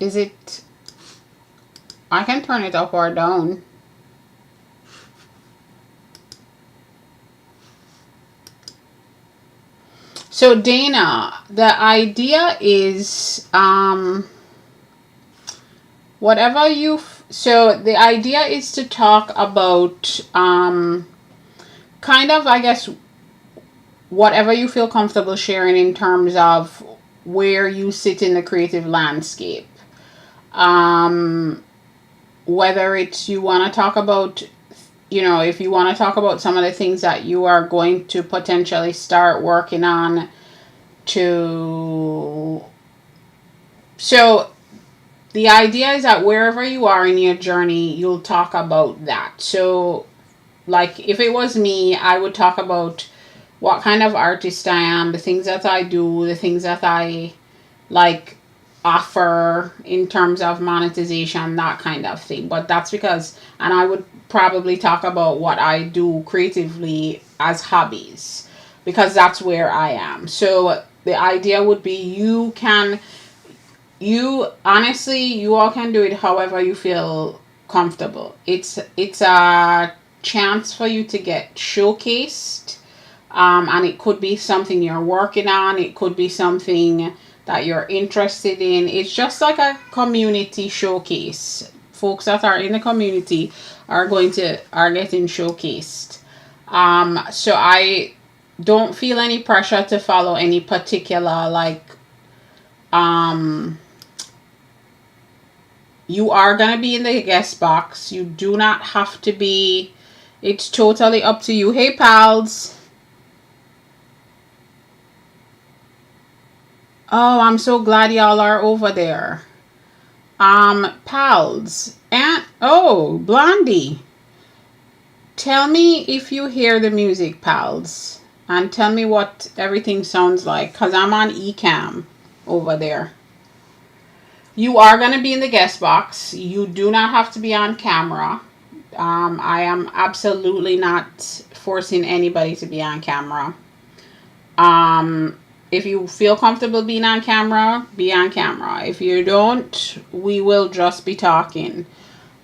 Is it, I can turn it up or down. So Dana, the idea is whatever you so the idea is to talk about kind of, I guess, whatever you feel comfortable sharing in terms of where you sit in the creative landscape. Whether it's you want to talk about, if you want to talk about some of the things that you are going to potentially start working on to. So the idea is that wherever you are in your journey, you'll talk about that. So, like, if it was me, I would talk about what kind of artist I am, the things that I do, the things that I like offer in terms of monetization, that kind of thing. But that's because, and I would probably talk about what I do creatively as hobbies, because that's where I am. So the idea would be you honestly, you all can do it however you feel comfortable. It's a chance for you to get showcased, and it could be something you're working on. It could be something that you're interested in. It's just like a community showcase. Folks that are in the community are getting showcased. So I don't feel any pressure to follow any particular, like, um you are gonna be in the guest box. You do not have to be. It's totally up to you. Hey pals. Oh, I'm so glad y'all are over there. Pals. And oh, Blondie. Tell me if you hear the music, pals. And tell me what everything sounds like. Because I'm on eCam over there. You are going to be in the guest box. You do not have to be on camera. I am absolutely not forcing anybody to be on camera. If you feel comfortable being on camera, be on camera. If you don't, we will just be talking.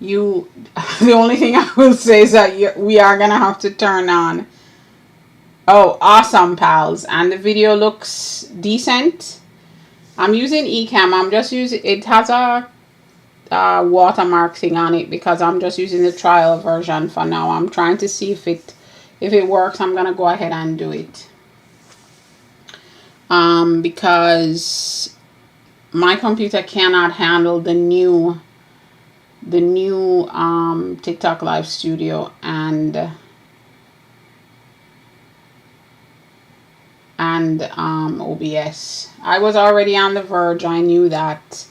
The only thing I will say is that we are gonna have to turn on. Oh, awesome, pals! And the video looks decent. I'm using eCam. I'm just using. It has a watermark thing on it because I'm just using the trial version for now. I'm trying to see if it works. I'm gonna go ahead and do it. Because my computer cannot handle the new TikTok Live Studio and OBS. I was already on the verge. I knew that,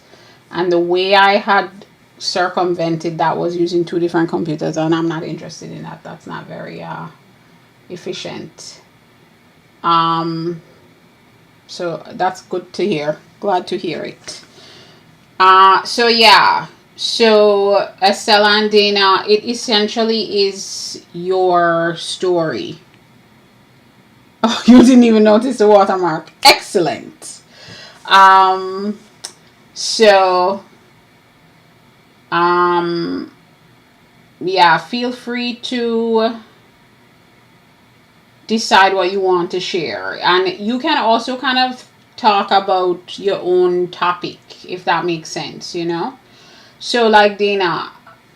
and the way I had circumvented that was using two different computers, and I'm not interested in that. That's not very efficient. So that's good to hear. Glad to hear it. So yeah. So Estella and Dana, it essentially is your story. Oh, you didn't even notice the watermark. Excellent. Um, so, yeah, feel free to decide what you want to share. And you can also kind of talk about your own topic, if that makes sense, So, like Dana,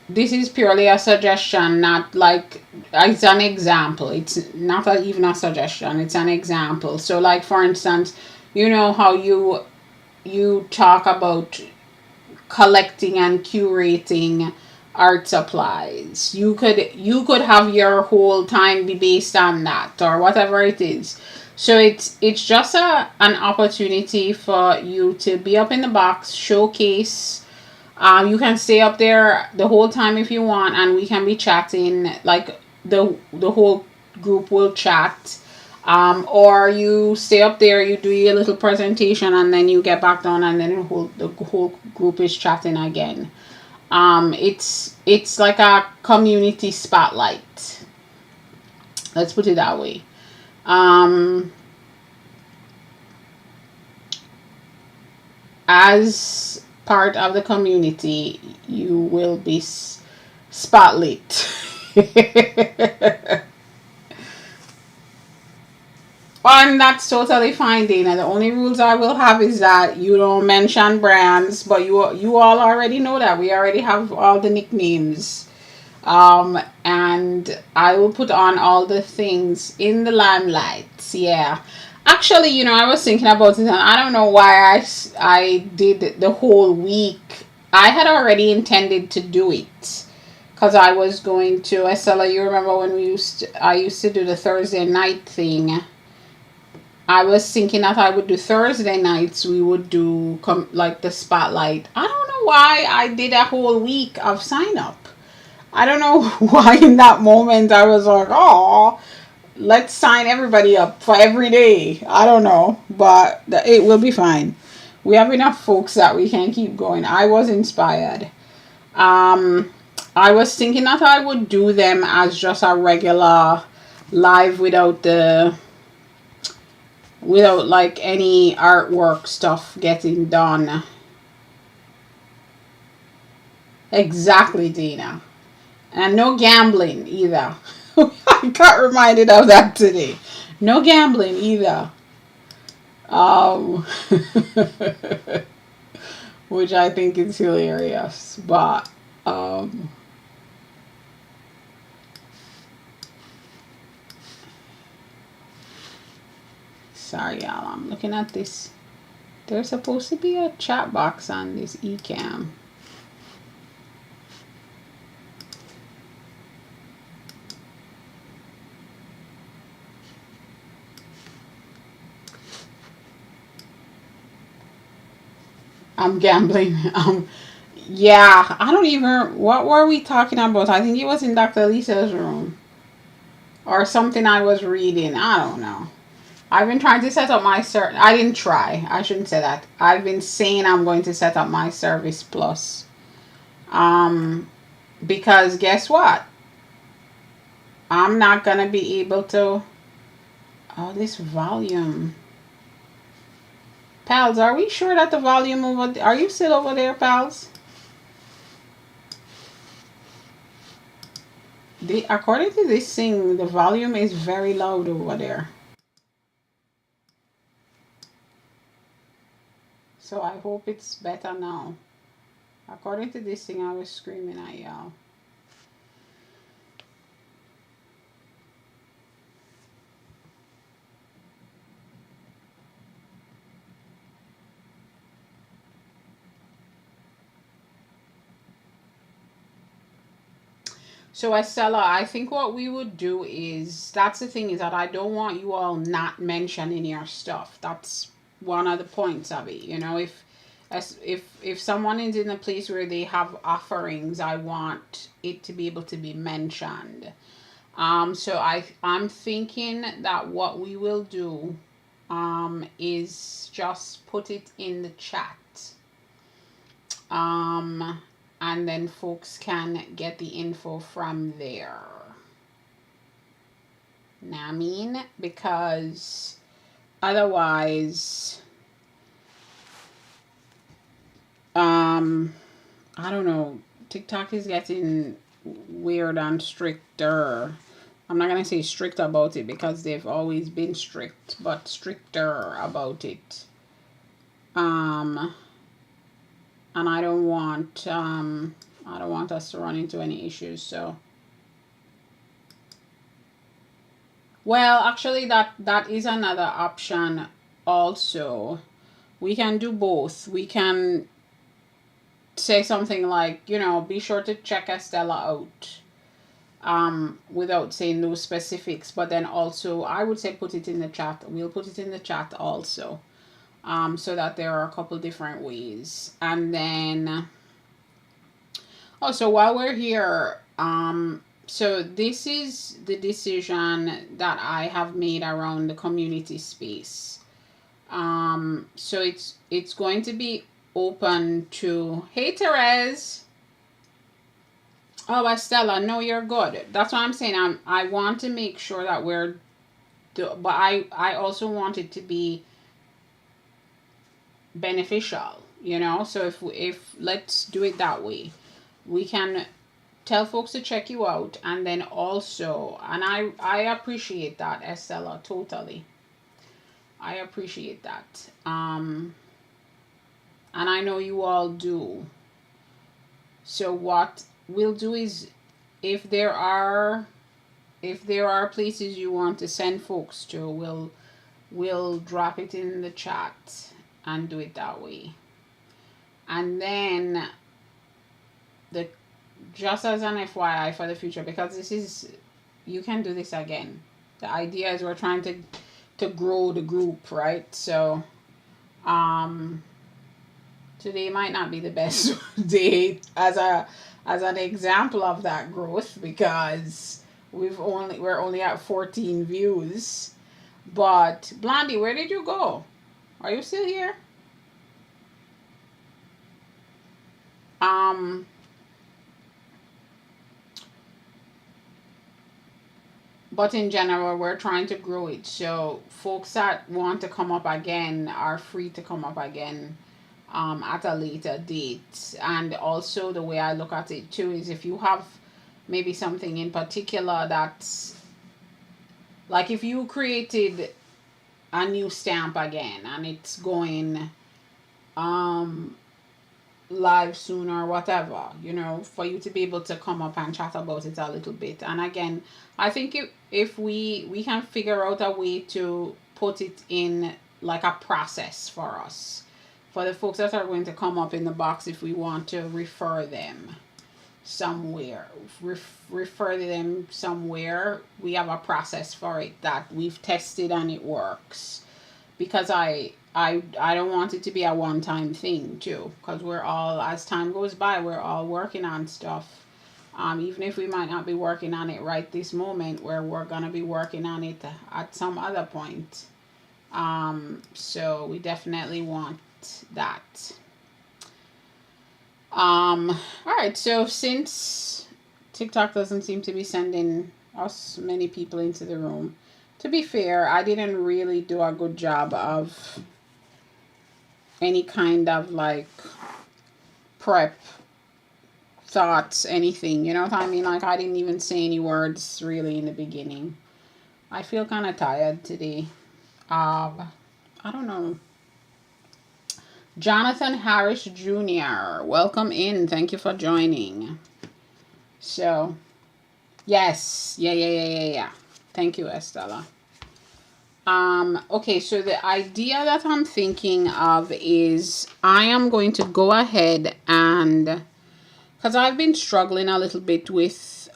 this is purely a suggestion, not like it's an example. It's not even a suggestion, it's an example. So, like, for instance, how you talk about collecting and curating art supplies. You could have your whole time be based on that or whatever it is. So it's just an opportunity for you to be up in the box, showcase. You can stay up there the whole time if you want, and we can be chatting. Like the whole group will chat. Or you stay up there, you do your little presentation, and then you get back down, and then the whole group is chatting again. It's like a community spotlight. Let's put it that way. As part of the community, you will be spotlit. And that's totally fine, Dana. The only rules I will have is that you don't mention brands, but you all already know that. We already have all the nicknames. And I will put on all the things in the limelight. Yeah. Actually, I was thinking about it, and I don't know why I did the whole week. I had already intended to do it because I was going to Estella. You remember when I used to do the Thursday night thing. I was thinking that I would do Thursday nights. We would do like the spotlight. I don't know why I did a whole week of sign up. I don't know why in that moment I was like, oh, let's sign everybody up for every day. I don't know, but it will be fine. We have enough folks that we can keep going. I was inspired. I was thinking that I would do them as just a regular live without like any artwork stuff getting done. Exactly, Dina. And no gambling either. I got reminded of that today. No gambling either. Um, which I think is hilarious. But sorry, y'all. I'm looking at this. There's supposed to be a chat box on this eCam. I'm gambling. Yeah, I don't even. What were we talking about? I think it was in Dr. Lisa's room or something I was reading. I don't know. I've been trying to set up my I didn't try. I shouldn't say that. I've been saying I'm going to set up my Service Plus. Because guess what? I'm not gonna be able to. Oh, this volume. Pals, are we sure that the volume over? Are you still over there, pals? According to this thing, the volume is very loud over there. So I hope it's better now. According to this thing, I was screaming at y'all. So Estella, I think what we would do is that's the thing is that I don't want you all not mentioning your stuff. That's one of the points of it. If someone is in a place where they have offerings, I want it to be able to be mentioned. So I'm thinking that what we will do is just put it in the chat. And then folks can get the info from there. Now, I mean, because otherwise, I don't know, TikTok is getting weird and stricter. I'm not gonna say strict about it because they've always been strict, but stricter about it. And I don't want us to run into any issues. So, well, actually, that is another option. Also, we can do both. We can say something like, be sure to check Estella out. Without saying those specifics, but then also I would say put it in the chat. We'll put it in the chat also. So that there are a couple different ways. And then also while we're here, so this is the decision that I have made around the community space. So it's going to be open to, hey Therese. Oh, Estella, no, you're good. That's what I'm saying. I want to make sure that but I also want it to be, beneficial, you know. So if let's do it that way, we can tell folks to check you out, and then also, and I appreciate that, Estella, totally. I appreciate that. And I know you all do. So what we'll do is, if there are places you want to send folks to, we'll drop it in the chat and do it that way. And then the just as an FYI for the future, because this is, you can do this again. The idea is we're trying to grow the group, right? So today might not be the best day as an example of that growth, because we're only at 14 views. But Blondie, where did you go? Are you still here? But in general, we're trying to grow it. So folks that want to come up again are free to come up again at a later date. And also, the way I look at it too is, if you have maybe something in particular that's, like, if you created a new stamp again and it's going live soon or whatever, you know, for you to be able to come up and chat about it a little bit. And again, I think if we can figure out a way to put it in like a process for us, for the folks that are going to come up in the box, if we want to refer them somewhere, we have a process for it that we've tested and it works. Because I don't want it to be a one-time thing too, because we're all, as time goes by, we're all working on stuff. Even if we might not be working on it right this moment, we're gonna be working on it at some other point. So we definitely want that. All right. So since TikTok doesn't seem to be sending us many people into the room, to be fair, I didn't really do a good job of any kind of like prep thoughts, anything, you know what I mean? Like, I didn't even say any words really in the beginning. I feel kind of tired today. I don't know. Jonathan Harris Jr., welcome in. Thank you for joining. So, yes. Yeah. Thank you, Estella. Okay, so the idea that I'm thinking of is, I am going to go ahead and, because I've been struggling a little bit with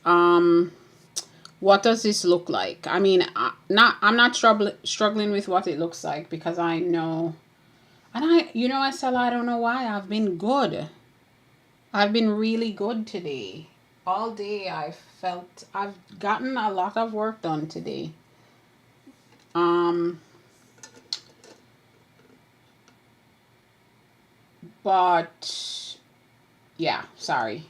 what does this look like? I mean, I'm not struggling with what it looks like, because I know, and Estella, I don't know why, I've been good. I've been really good today. All day I've gotten a lot of work done today. But yeah, sorry.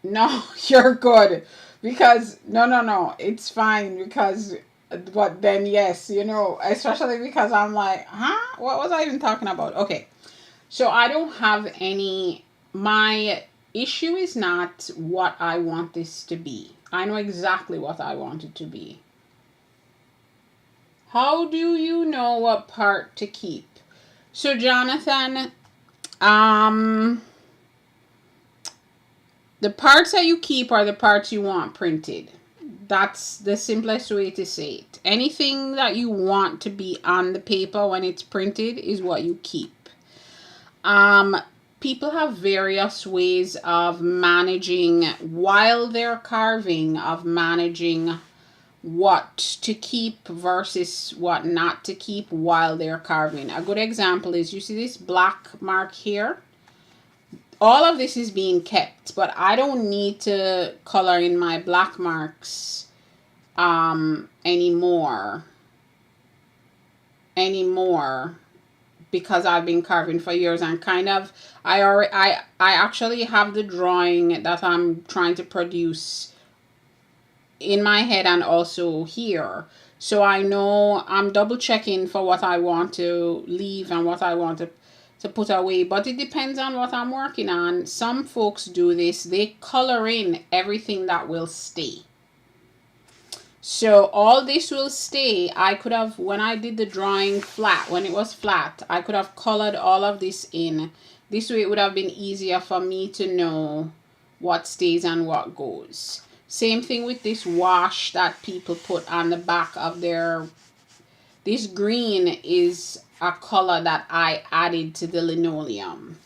No, you're good, because no, it's fine, because, but then yes, especially because I'm like, huh? What was I even talking about? Okay. So I don't have any, my issue is not what I want this to be. I know exactly what I want it to be. How do you know what part to keep? So Jonathan, the parts that you keep are the parts you want printed. That's the simplest way to say it. Anything that you want to be on the paper when it's printed is what you keep. People have various ways of managing, while they're carving, of managing what to keep versus what not to keep while they're carving. A good example is, you see this black mark here? All of this is being kept, but I don't need to color in my black marks anymore, because I've been carving for years, and kind of, I actually have the drawing that I'm trying to produce in my head and also here. So I know I'm double checking for what I want to leave and what I want to put away. But it depends on what I'm working on. Some folks do this. They color in everything that will stay. So all this will stay. I could have, when I did the drawing flat, when it was flat, I could have colored all of this in. This way it would have been easier for me to know what stays and what goes. Same thing with this wash that people put on the back of their, this green is a color that I added to the linoleum.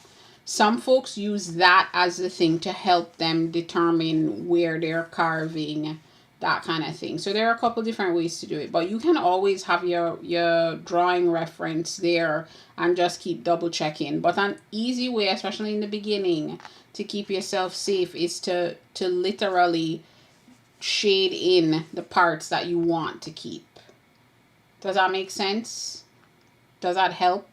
Some folks use that as the thing to help them determine where they're carving, that kind of thing. So there are a couple different ways to do it, but you can always have your drawing reference there and just keep double checking. But an easy way, especially in the beginning, to keep yourself safe is to literally shade in the parts that you want to keep. Does that make sense? Does that help?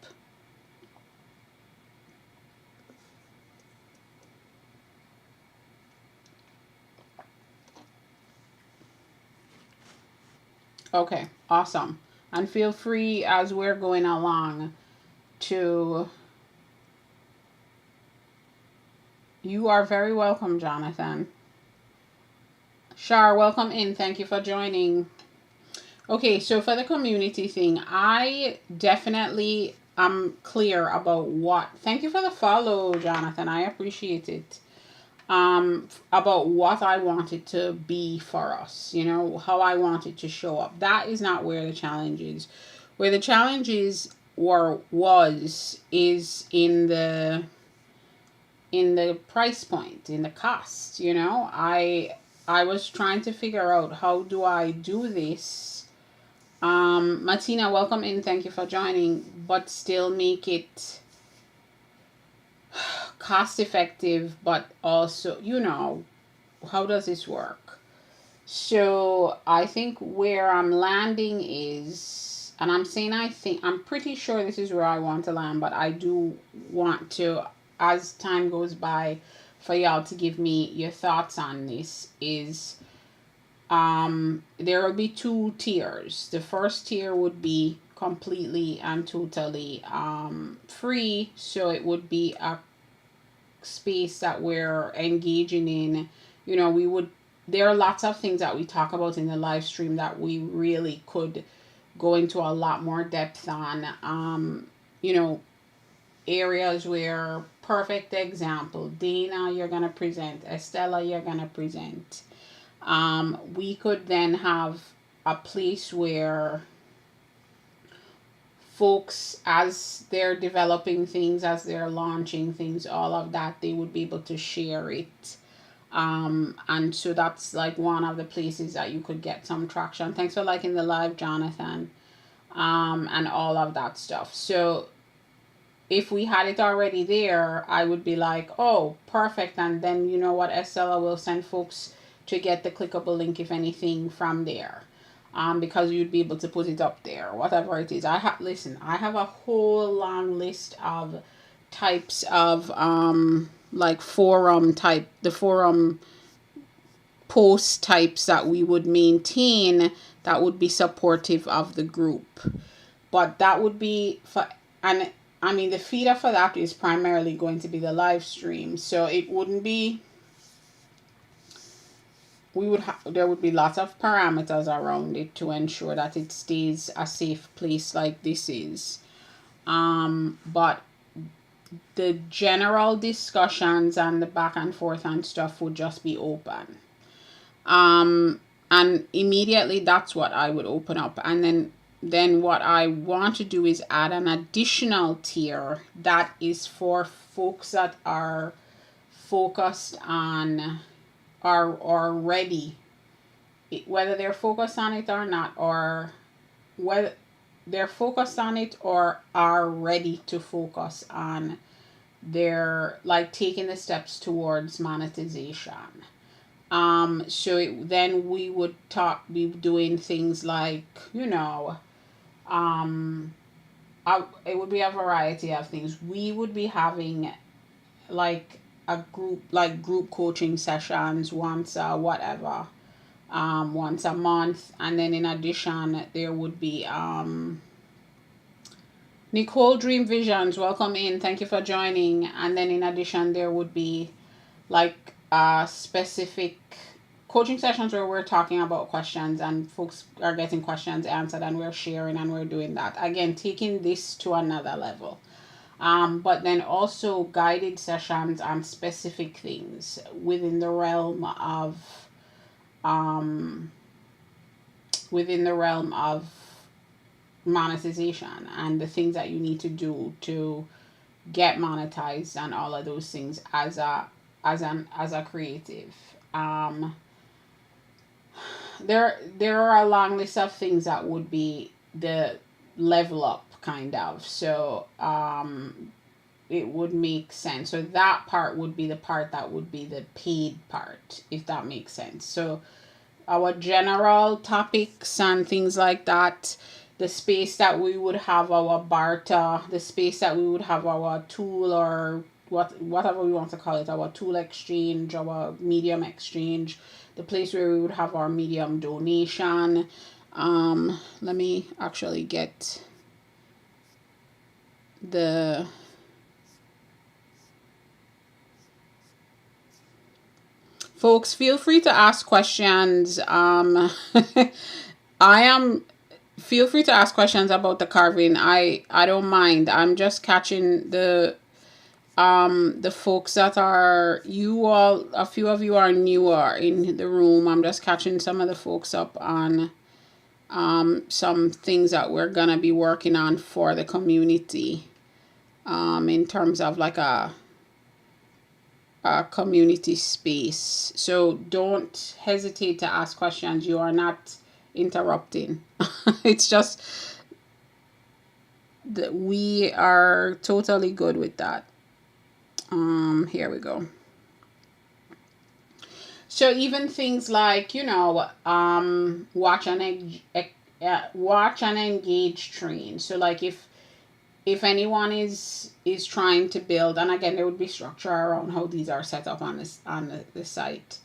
Okay, awesome. And feel free as we're going along to... You are very welcome, Jonathan. Shar, welcome in. Thank you for joining. Okay, so for the community thing, I definitely am clear about what... Thank you for the follow, Jonathan. I appreciate it. About what I wanted to be for us, you know, how I wanted to show up. That is not where the challenge is. Where the challenge is or was is in the price point, in the cost, you know. I was trying to figure out, how do I do this? Martina, welcome in. Thank you for joining, but still make it cost effective, but also, you know, how does this work? So I think where I'm landing is, and I'm saying I'm pretty sure this is where I want to land, but I do want to, as time goes by, for y'all to give me your thoughts on this, is there will be 2 tiers. The first tier would be completely and totally free, so it would be a space that we're engaging in. You know, there are lots of things that we talk about in the live stream that we really could go into a lot more depth on. You know, areas where, perfect example, Dana, you're gonna present, Estella, you're gonna present. We could then have a place where folks, as they're developing things, as they're launching things, all of that, they would be able to share it. And so that's like one of the places that you could get some traction. Thanks for liking the live, Jonathan. And all of that stuff. So if we had it already there, I would be like, oh, perfect. And then, you know what, Estella will send folks to get the clickable link, if anything, from there. Because you'd be able to put it up there, whatever it is. I have a whole long list of types of like forum type, the forum post types that we would maintain that would be supportive of the group. But that would be for, and I mean, the feeder for that is primarily going to be the live stream. So it wouldn't be, there would be lots of parameters around it to ensure that it stays a safe place like this is. But the general discussions and the back and forth and stuff would just be open. And immediately that's what I would open up. And then what I want to do is add an additional tier that is for folks that are focused on, are ready, whether they're focused on it or not, or whether they're focused on it or are ready to focus on their, like, taking the steps towards monetization. So then we would be doing things like, you know, it would be a variety of things. We would be having like a group, like group coaching sessions once, whatever, once a month. And then in addition, there would be Nicole Dream Visions, welcome in. Thank you for joining. And then in addition, there would be like specific coaching sessions where we're talking about questions and folks are getting questions answered and we're sharing and we're doing that. Again, taking this to another level. But then also guided sessions on specific things within the realm of monetization and the things that you need to do to get monetized and all of those things as a creative. There are a long list of things that would be the level up kind of. So it would make sense. So that part would be the part that would be the paid part, if that makes sense. So our general topics and things like that, the space that we would have our barter, the space that we would have our tool or whatever we want to call it, our tool exchange, our medium exchange, the place where we would have our medium donation. Let me actually get the folks, feel free to ask questions. Feel free to ask questions about the carving. I don't mind. I'm just catching the folks that are, you all, a few of you are newer in the room. I'm just catching some of the folks up on some things that we're gonna be working on for the community, in terms of like a community space. So don't hesitate to ask questions. You are not interrupting. It's just that we are totally good with that. Here we go. So even things like, watch and engage train. So like if anyone is trying to build, and again there would be structure around how these are set up on this on the site,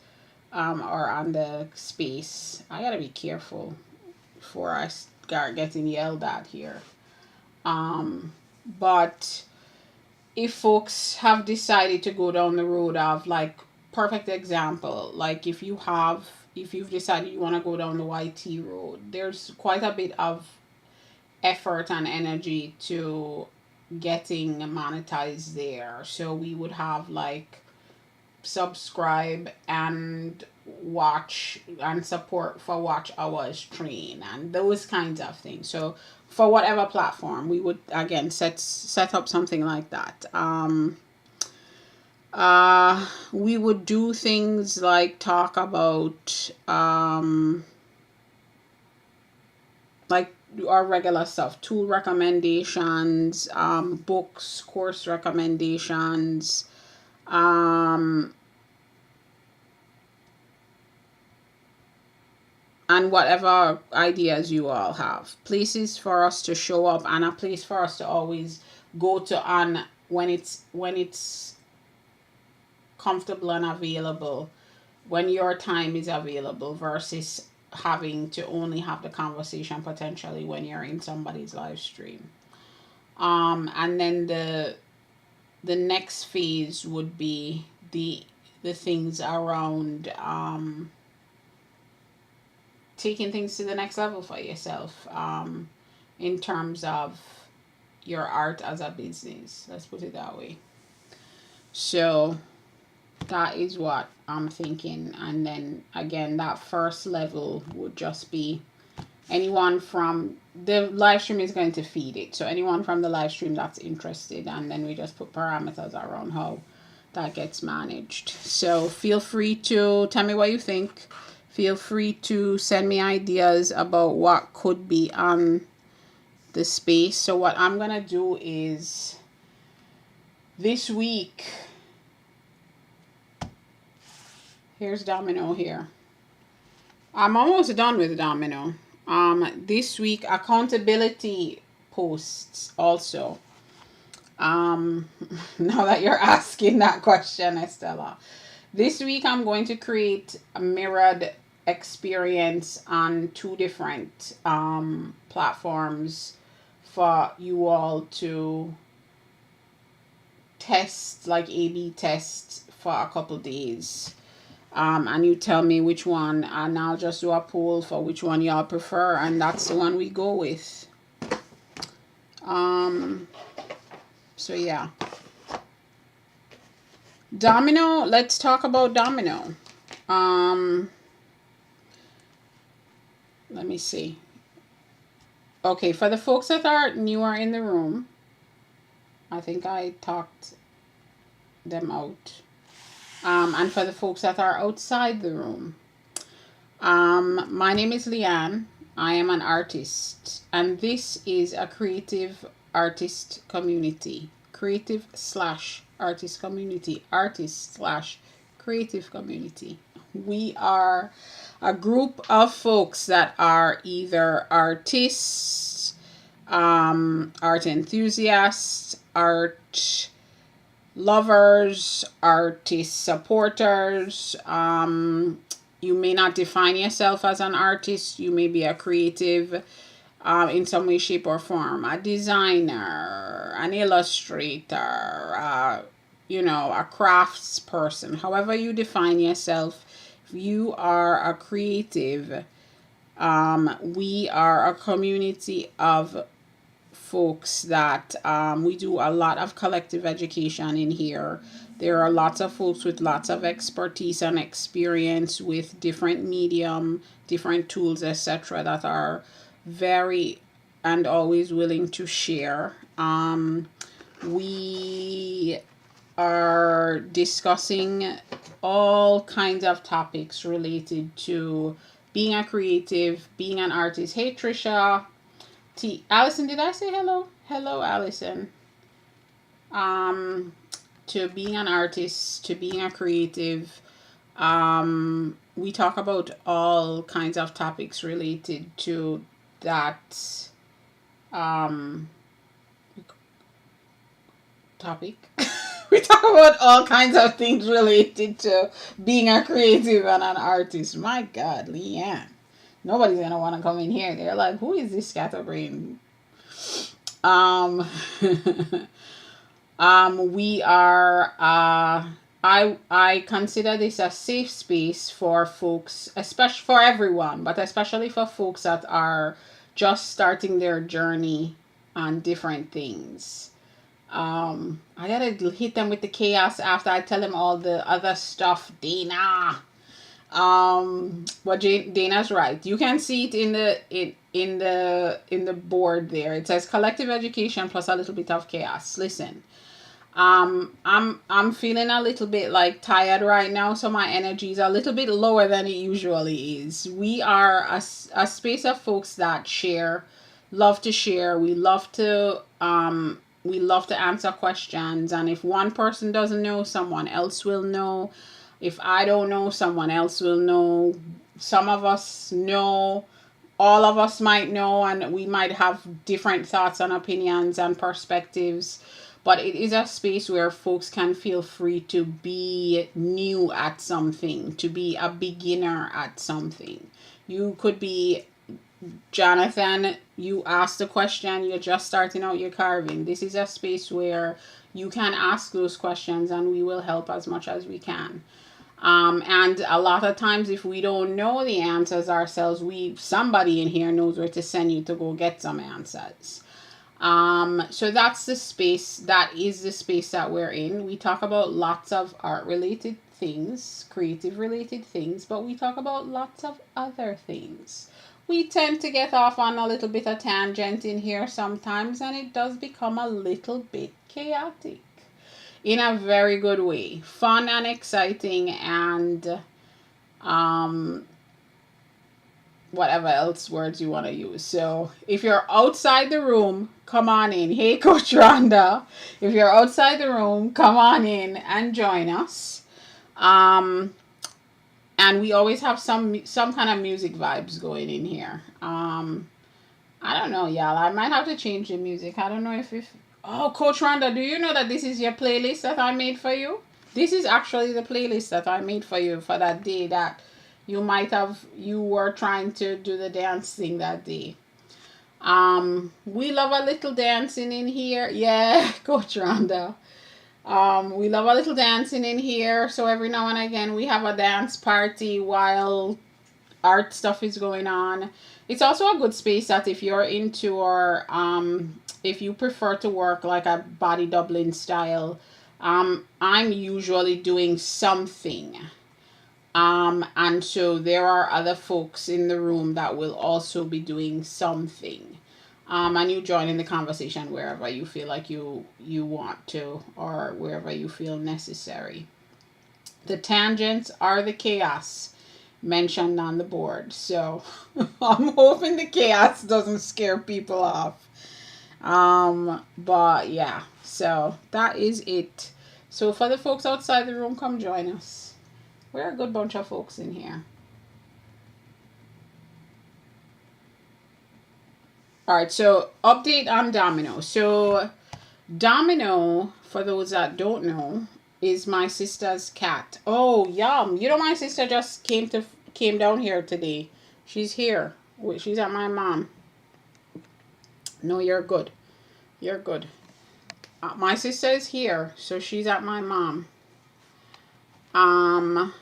or on the space. I gotta be careful before I start getting yelled at here. But if folks have decided to go down the road of, like, perfect example, like if you've decided you want to go down the YT road, there's quite a bit of effort and energy to getting monetized there. So we would have like subscribe and watch and support for watch hours train and those kinds of things. So for whatever platform, we would again set up something like that. We would do things like talk about like our regular stuff, tool recommendations, books, course recommendations, and whatever ideas you all have. Places for us to show up and a place for us to always go to on when it's comfortable and available, when your time is available, versus having to only have the conversation potentially when you're in somebody's live stream. And then the next phase would be the things around taking things to the next level for yourself, in terms of your art as a business. Let's put it that way. So that is what I'm thinking. And then again, that first level would just be anyone from the live stream is going to feed it. So anyone from the live stream that's interested, and then we just put parameters around how that gets managed. So feel free to tell me what you think. Feel free to send me ideas about what could be on the space. So what I'm going to do is this week, here's Domino here. I'm almost done with Domino. This week, accountability posts also. Now that you're asking that question, Estella. This week, I'm going to create a mirrored experience on two different platforms for you all to test, like A/B test for a couple days. And you tell me which one, and I'll just do a poll for which one y'all prefer, and that's the one we go with. So yeah. Domino, let's talk about Domino. Let me see. Okay, for the folks that are newer in the room, I think I talked them out. And for the folks that are outside the room, my name is Leanne. I am an artist, and this is a creative artist community. Creative/artist community. Artist/creative community. We are a group of folks that are either artists, art enthusiasts, art lovers, artist supporters. You may not define yourself as an artist. You may be a creative in some way, shape, or form. A designer, an illustrator, you know, a crafts person. However you define yourself, if you are a creative, we are a community of folks that we do a lot of collective education in here. There are lots of folks with lots of expertise and experience with different medium, different tools, etc., that are very and always willing to share. We are discussing all kinds of topics related to being a creative, being an artist. Hey Trisha. Allison, did I say hello? Hello, Allison. To being an artist, to being a creative. We talk about all kinds of topics related to that topic. We talk about all kinds of things related to being a creative and an artist. My God, Leanne. Nobody's gonna want to come in here. They're like, who is this scatterbrain? We are I consider this a safe space for folks, especially for everyone, but especially for folks that are just starting their journey on different things. I gotta hit them with the chaos after I tell them all the other stuff, Dana. But Dana's right. You can see it in the board there. It says collective education plus a little bit of chaos. Listen, I'm feeling a little bit like tired right now, so my energy is a little bit lower than it usually is. We are a space of folks that love to share. We love to answer questions, and if one person doesn't know, someone else will know. If I don't know, someone else will know. Some of us know, all of us might know, and we might have different thoughts and opinions and perspectives. But it is a space where folks can feel free to be new at something, to be a beginner at something. You could be Jonathan, you asked a question, you're just starting out your carving. This is a space where you can ask those questions and we will help as much as we can. And a lot of times if we don't know the answers ourselves, somebody in here knows where to send you to go get some answers. So that's the space, that is the space that we're in. We talk about lots of art related things, creative related things, but we talk about lots of other things. We tend to get off on a little bit of tangent in here sometimes, and it does become a little bit chaotic in a very good way. Fun and exciting, and whatever else words you want to use. So if you're outside the room, come on in. Hey Coach Rhonda, if you're outside the room, come on in and join us. And we always have some kind of music vibes going in here. I don't know, y'all. I might have to change the music. I don't know if oh, Coach Rhonda, do you know that this is your playlist that I made for you? This is actually the playlist that I made for you for that day that You were trying to do the dance thing that day. We love a little dancing in here. Yeah, Coach Rhonda. We love a little dancing in here. So every now and again we have a dance party while art stuff is going on. It's also a good space that if you're into, or if you prefer to work like a body doubling style, I'm usually doing something. And so there are other folks in the room that will also be doing something. And you join in the conversation wherever you feel like you want to, or wherever you feel necessary. The tangents are the chaos mentioned on the board. So I'm hoping the chaos doesn't scare people off. But yeah, so that is it. So for the folks outside the room, come join us. We're a good bunch of folks in here. All right, so update on Domino. So Domino, for those that don't know, is my sister's cat. Oh, yum. You know, my sister just came down here today. She's here. She's at my mom. No, you're good. You're good. My sister is here, so she's at my mom. Oh.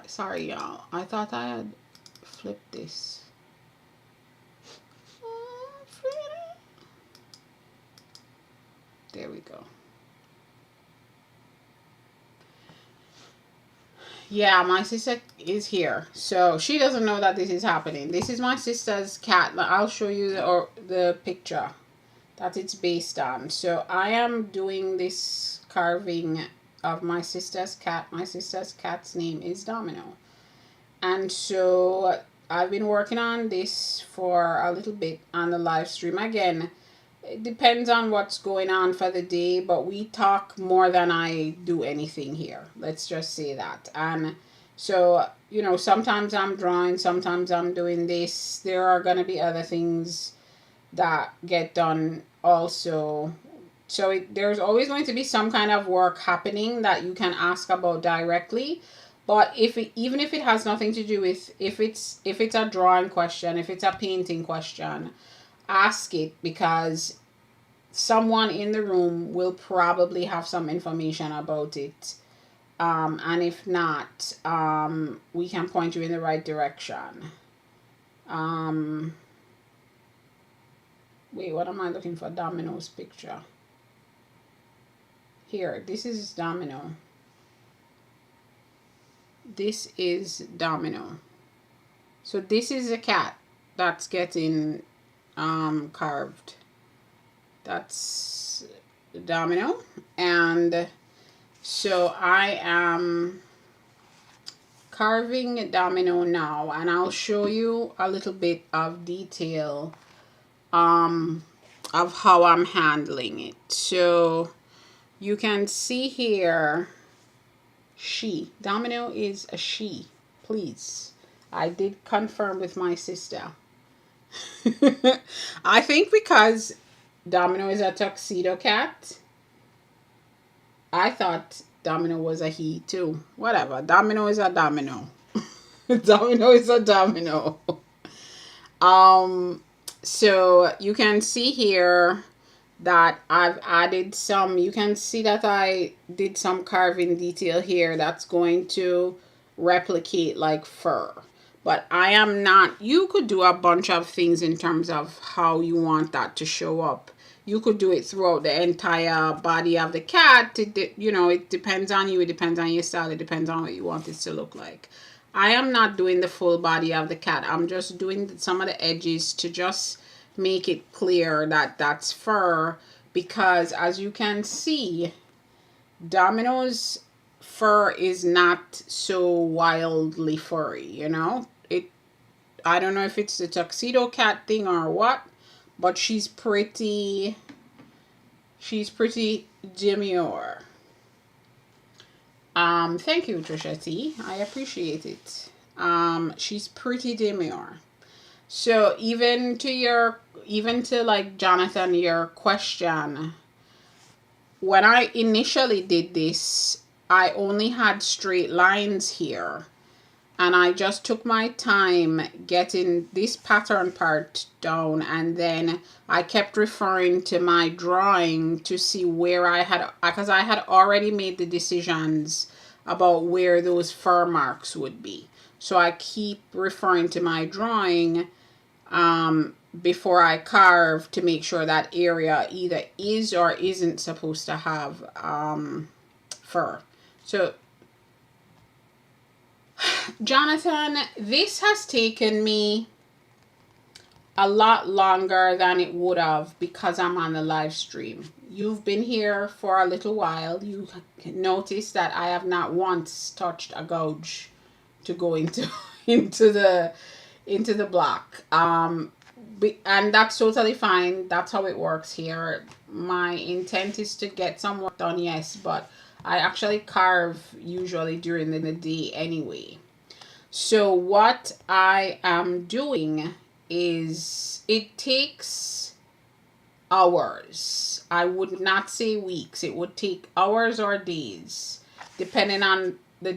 Sorry y'all. I thought I had flipped this. There we go. Yeah, my sister is here. So she doesn't know that this is happening. This is my sister's cat. I'll show you the picture that it's based on. So I am doing this carving of my sister's cat. My sister's cat's name is Domino. And so I've been working on this for a little bit on the live stream. Again, it depends on what's going on for the day, but we talk more than I do anything here. Let's just say that. And so, you know, sometimes I'm drawing, sometimes I'm doing this. There are going to be other things that get done also. So there's always going to be some kind of work happening that you can ask about directly. But even if it has nothing to do with, if it's a drawing question, if it's a painting question, ask it, because someone in the room will probably have some information about it. And if not, we can point you in the right direction. Wait, what am I looking for? Domino's picture. Here, this is Domino. This is Domino. So this is a cat that's getting carved. That's Domino. And so I am carving Domino now, and I'll show you a little bit of detail of how I'm handling it. So you can see here, Domino is a she, please. I did confirm with my sister. I think because Domino is a tuxedo cat, I thought Domino was a he too. Whatever. Domino is a domino. Domino is a domino. So you can see here that I've added some, you can see that I did some carving detail here that's going to replicate like fur. But I am not, you could do a bunch of things in terms of how you want that to show up. You could do it throughout the entire body of the cat. You know, it depends on you. It depends on your style. It depends on what you want it to look like. I am not doing the full body of the cat. I'm just doing some of the edges to just make it clear that that's fur, because as you can see, Domino's fur is not so wildly furry, you know. I don't know if it's the tuxedo cat thing or what, but she's pretty demure. Thank you, Trisha T. I appreciate it. She's pretty demure. So even to like Jonathan, your question, when I initially did this, I only had straight lines here. And I just took my time getting this pattern part down, and then I kept referring to my drawing to see where I had, because I had already made the decisions about where those fur marks would be. So I keep referring to my drawing before I carve to make sure that area either is or isn't supposed to have fur. So Jonathan, this has taken me a lot longer than it would have because I'm on the live stream. You've been here for a little while. You notice that I have not once touched a gouge to go into into the block. And that's totally fine. That's how it works here. My intent is to get some work done, yes, but I actually carve usually during the day anyway. So what I am doing is, it takes hours. I would not say weeks. It would take hours or days, depending on the